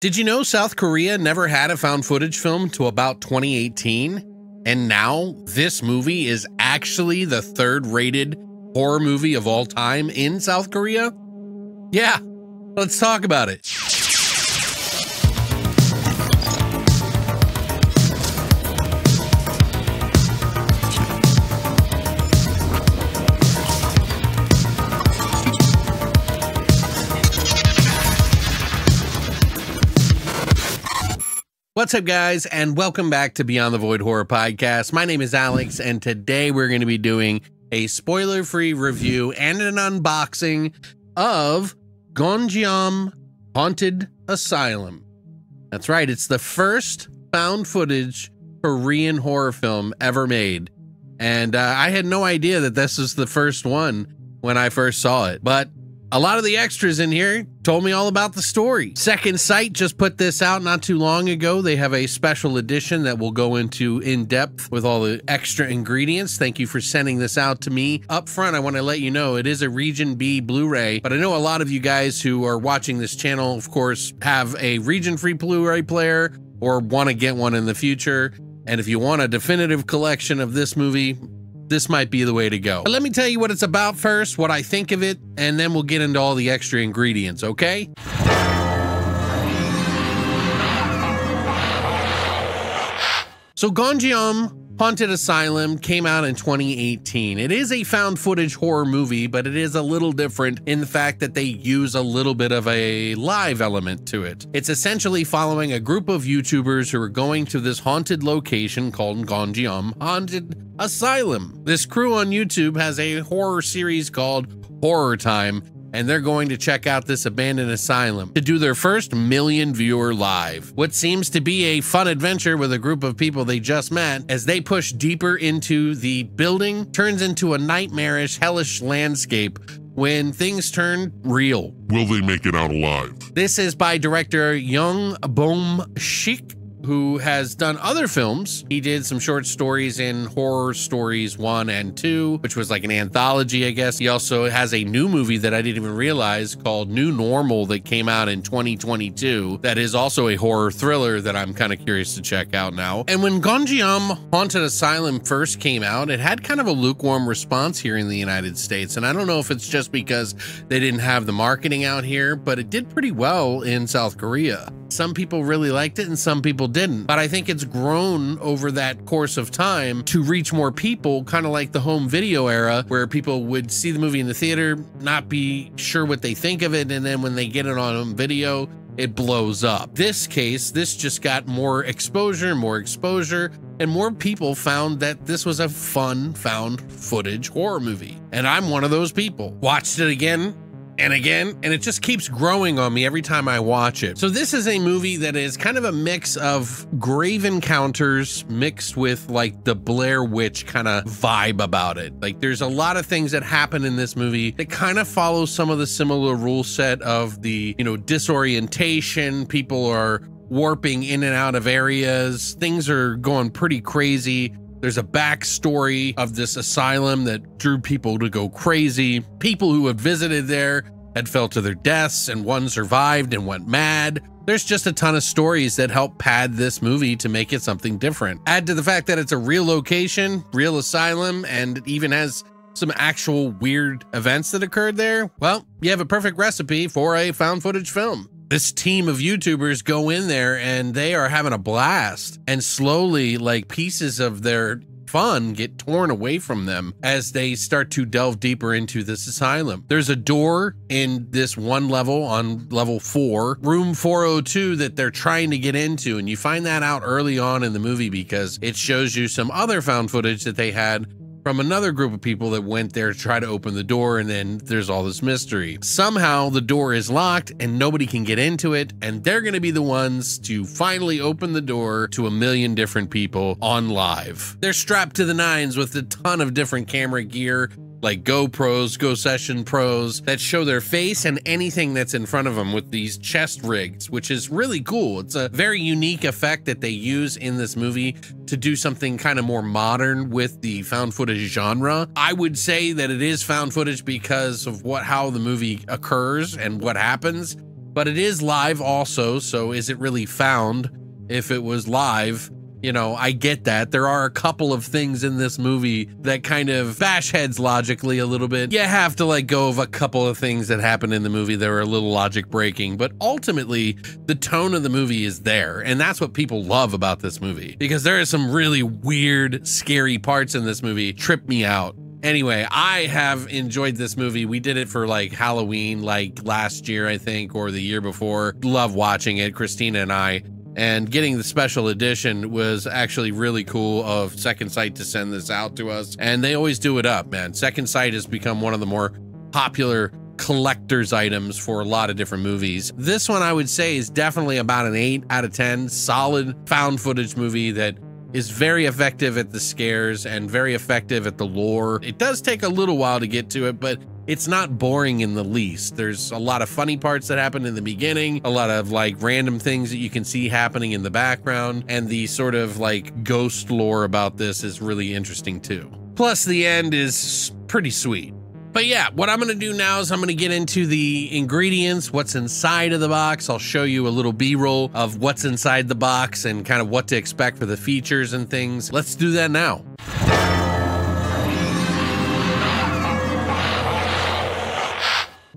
Did you know South Korea never had a found footage film till about 2018? And now this movie is actually the third rated horror movie of all time in South Korea? Yeah, let's talk about it. What's up, guys, and welcome back to Beyond the Void Horror Podcast. My name is Alex, and today we're going to be doing a spoiler-free review and an unboxing of Gonjiam Haunted Asylum. That's right, it's the first found footage Korean horror film ever made. And I had no idea that this was the first one when I first saw it, but a lot of the extras in here told me all about the story. Second Sight just put this out not too long ago. They have a special edition that we'll go into in depth with all the extra ingredients. Thank you for sending this out to me. Up front, I want to let you know it is a Region B Blu-ray, but I know a lot of you guys who are watching this channel, of course, have a region-free Blu-ray player or want to get one in the future. And if you want a definitive collection of this movie, this might be the way to go. But let me tell you what it's about first, what I think of it, and then we'll get into all the extra ingredients, okay? So Gonjiam Haunted Asylum came out in 2018. It is a found footage horror movie, but it is a little different in the fact that they use a little bit of a live element to it. It's essentially following a group of YouTubers who are going to this haunted location called Gonjiam Haunted Asylum. This crew on YouTube has a horror series called Horror Time, and they're going to check out this abandoned asylum to do their first million viewer live. What seems to be a fun adventure with a group of people they just met as they push deeper into the building turns into a nightmarish, hellish landscape when things turn real. Will they make it out alive? This is by director Young Bom-shik, who has done other films. He did some short stories in Horror Stories 1 and 2, which was like an anthology, I guess. He also has a new movie that I didn't even realize called New Normal that came out in 2022. That is also a horror thriller that I'm kind of curious to check out now. And when Gonjiam Haunted Asylum first came out, it had kind of a lukewarm response here in the United States. And I don't know if it's just because they didn't have the marketing out here, but it did pretty well in South Korea. Some people really liked it and some people didn't, but I think it's grown over that course of time to reach more people, kind of like the home video era, where people would see the movie in the theater, not be sure what they think of it, and then when they get it on home video, it blows up. This case, this just got more exposure, and more people found that this was a fun found footage horror movie. And I'm one of those people. Watched it again and again, and it just keeps growing on me every time I watch it. So this is a movie that is kind of a mix of grave encounters mixed with like the Blair Witch kind of vibe about it. Like there's a lot of things that happen in this movie that kind of follow some of the similar rule set of the, disorientation. People are warping in and out of areas. Things are going pretty crazy. There's a backstory of this asylum that drew people to go crazy. People who had visited there had fell to their deaths, and one survived and went mad. There's just a ton of stories that help pad this movie to make it something different. Add to the fact that it's a real location, real asylum, and it even has some actual weird events that occurred there. Well, you have a perfect recipe for a found footage film. This team of YouTubers go in there and they are having a blast, and slowly, like, pieces of their fun get torn away from them as they start to delve deeper into this asylum. There's a door in this one level on level 4, room 402, that they're trying to get into, and you find that out early on in the movie because it shows you some other found footage that they had from another group of people that went there to try to open the door, and then there's all this mystery. Somehow the door is locked and nobody can get into it, and they're going to be the ones to finally open the door to a million different people on live. They're strapped to the nines with a ton of different camera gear, like GoPros, Go Session Pros, that show their face and anything that's in front of them with these chest rigs, which is really cool. It's a very unique effect that they use in this movie to do something kind of more modern with the found footage genre. I would say that it is found footage because of how the movie occurs and what happens, but it is live also. So is it really found if it was live? You know, I get that. There are a couple of things in this movie that kind of bash heads logically a little bit. You have to let go of a couple of things that happen in the movie that are a little logic breaking, but ultimately the tone of the movie is there. And that's what people love about this movie, because there are some really weird, scary parts in this movie. Trip me out. Anyway, I have enjoyed this movie. We did it for like Halloween, like last year, I think, or the year before. Love watching it, Christina and I. And getting the special edition was actually really cool of Second Sight to send this out to us. And they always do it up, man. Second Sight has become one of the more popular collector's items for a lot of different movies. This one I would say is definitely about an 8 out of 10. Solid found footage movie that is very effective at the scares and very effective at the lore. It does take a little while to get to it, but it's not boring in the least. There's a lot of funny parts that happen in the beginning, a lot of like random things that you can see happening in the background, and the sort of like ghost lore about this is really interesting too. Plus the end is pretty sweet. But yeah, what I'm gonna do now is I'm gonna get into the ingredients, what's inside of the box. I'll show you a little B-roll of what's inside the box and kind of what to expect for the features and things. Let's do that now.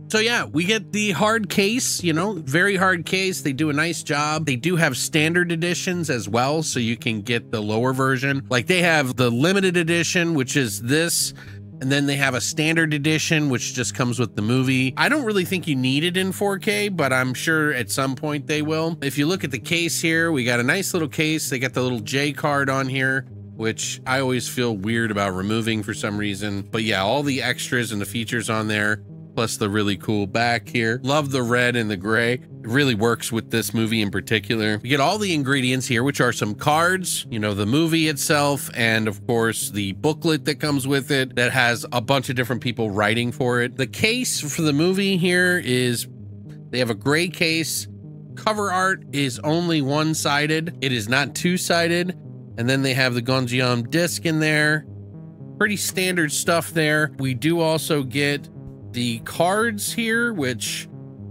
So yeah, we get the hard case, you know, very hard case. They do a nice job. They do have standard editions as well, so you can get the lower version. Like they have the limited edition, which is this, and then they have a standard edition, which just comes with the movie. I don't really think you need it in 4K, but I'm sure at some point they will. If you look at the case here, we got a nice little case. They got the little J card on here, which I always feel weird about removing for some reason. But yeah, all the extras and the features on there, plus the really cool back here. Love the red and the gray. It really works with this movie in particular. We get all the ingredients here, which are some cards, you know, the movie itself, and of course the booklet that comes with it that has a bunch of different people writing for it. The case for the movie here is, they have a gray case. Cover art is only one-sided. It is not two-sided. And then they have the Gonjiam disc in there. Pretty standard stuff there. We do also get the cards here, which,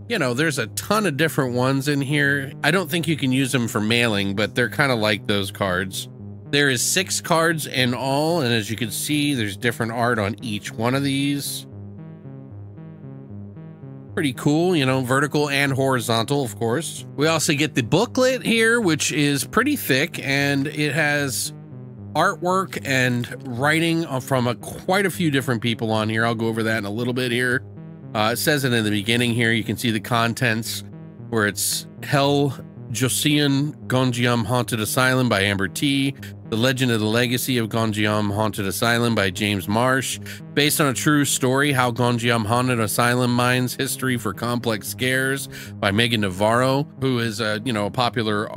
you know, there's a ton of different ones in here. I don't think you can use them for mailing, but they're kind of like those cards. There is 6 cards in all, and as you can see, there's different art on each one of these. Pretty cool, you know, vertical and horizontal, of course. We also get the booklet here, which is pretty thick, and it has artwork and writing from quite a few different people on here. I'll go over that in a little bit here. It says it in the beginning here. You can see the contents where it's Hell Joseon Gonjiam Haunted Asylum by Amber T. The Legend of the Legacy of Gonjiam Haunted Asylum by James Marsh. Based on a true story, How Gonjiam Haunted Asylum Mines History for Complex Scares by Megan Navarro, who is a, you know, a popular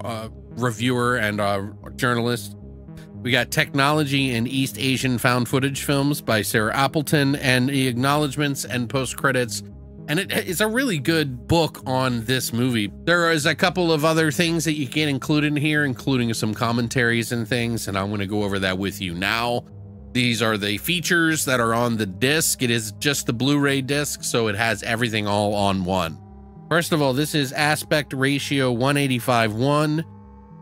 reviewer and journalist. We got Technology in East Asian Found Footage Films by Sarah Appleton, and the acknowledgments and post credits. And it's a really good book on this movie. There is a couple of other things that you can include in here, including some commentaries and things, and I'm going to go over that with you now. These are the features that are on the disc. It is just the Blu-ray disc, so it has everything all on one. First of all, this is aspect ratio 185:1.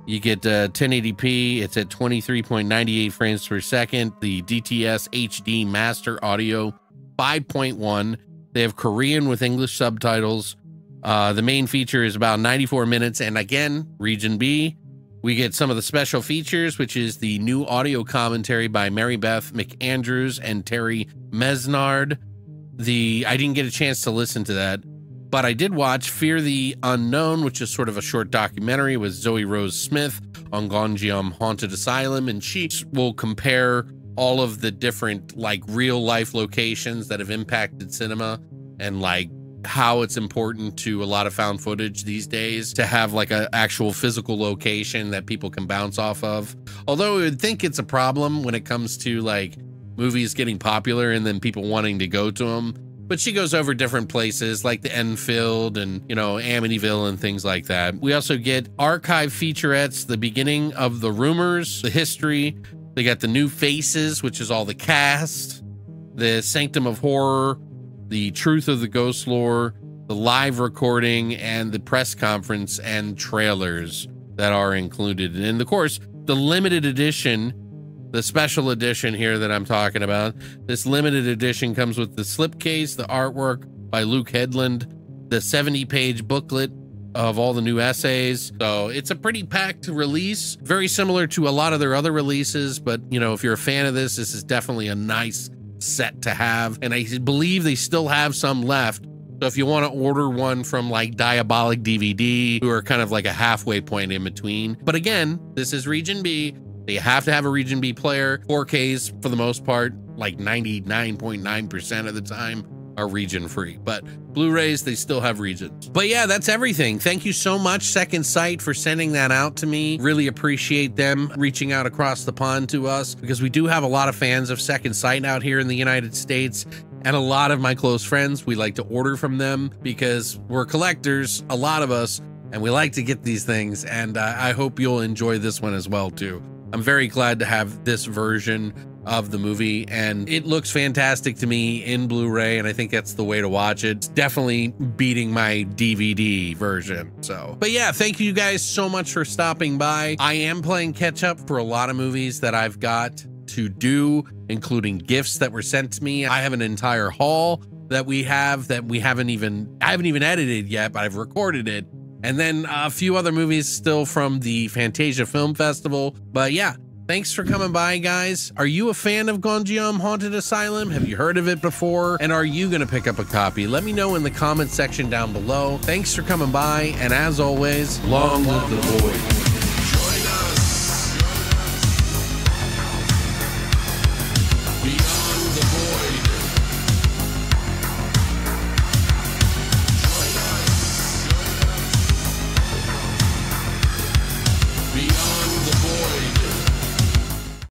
You get 1080p. It's at 23.98 frames per second. The DTS HD Master Audio 5.1. They have Korean with English subtitles. The main feature is about 94 minutes. And again, region B. We get some of the special features, which is the new audio commentary by Mary Beth McAndrews and Terry Mesnard. I didn't get a chance to listen to that, but I did watch Fear the Unknown, which is sort of a short documentary with Zoe Rose Smith on Gonjiam Haunted Asylum, and she will compare all of the different like real life locations that have impacted cinema and like how it's important to a lot of found footage these days to have like an actual physical location that people can bounce off of. Although I would think it's a problem when it comes to like movies getting popular and then people wanting to go to them. But she goes over different places like the Enfield and, you know, Amityville and things like that. We also get archive featurettes, the beginning of the rumors, the history. They got the new faces, which is all the cast, the Sanctum of Horror, the truth of the ghost lore, the live recording and the press conference and trailers that are included. And of course, the limited edition, the special edition here that I'm talking about, this limited edition comes with the slipcase, the artwork by Luke Headland, the 70-page booklet of all the new essays. So it's a pretty packed release, very similar to a lot of their other releases. But, you know, if you're a fan of this, this is definitely a nice set to have. And I believe they still have some left. So if you want to order one from like Diabolic DVD, who are kind of like a halfway point in between. But again, this is Region B. So you have to have a Region B player. 4Ks for the most part, like 99.9% of the time, are region free, but Blu-rays, they still have regions. But yeah, that's everything. Thank you so much, Second Sight, for sending that out to me. Really appreciate them reaching out across the pond to us, because we do have a lot of fans of Second Sight out here in the United States. And a lot of my close friends, we like to order from them because we're collectors, a lot of us, and we like to get these things. And I hope you'll enjoy this one as well too. I'm very glad to have this version of the movie, and it looks fantastic to me in Blu-ray, and I think that's the way to watch it. It's definitely beating my DVD version. So, but yeah, thank you guys so much for stopping by. I am playing catch up for a lot of movies that I've got to do, including gifts that were sent to me. I have an entire haul that we haven't even edited yet, but I've recorded it. And then a few other movies still from the Fantasia Film Festival. But yeah, thanks for coming by, guys. Are you a fan of Gonjiam Haunted Asylum? Have you heard of it before? And are you gonna pick up a copy? Let me know in the comment section down below. Thanks for coming by, and as always, long live the void.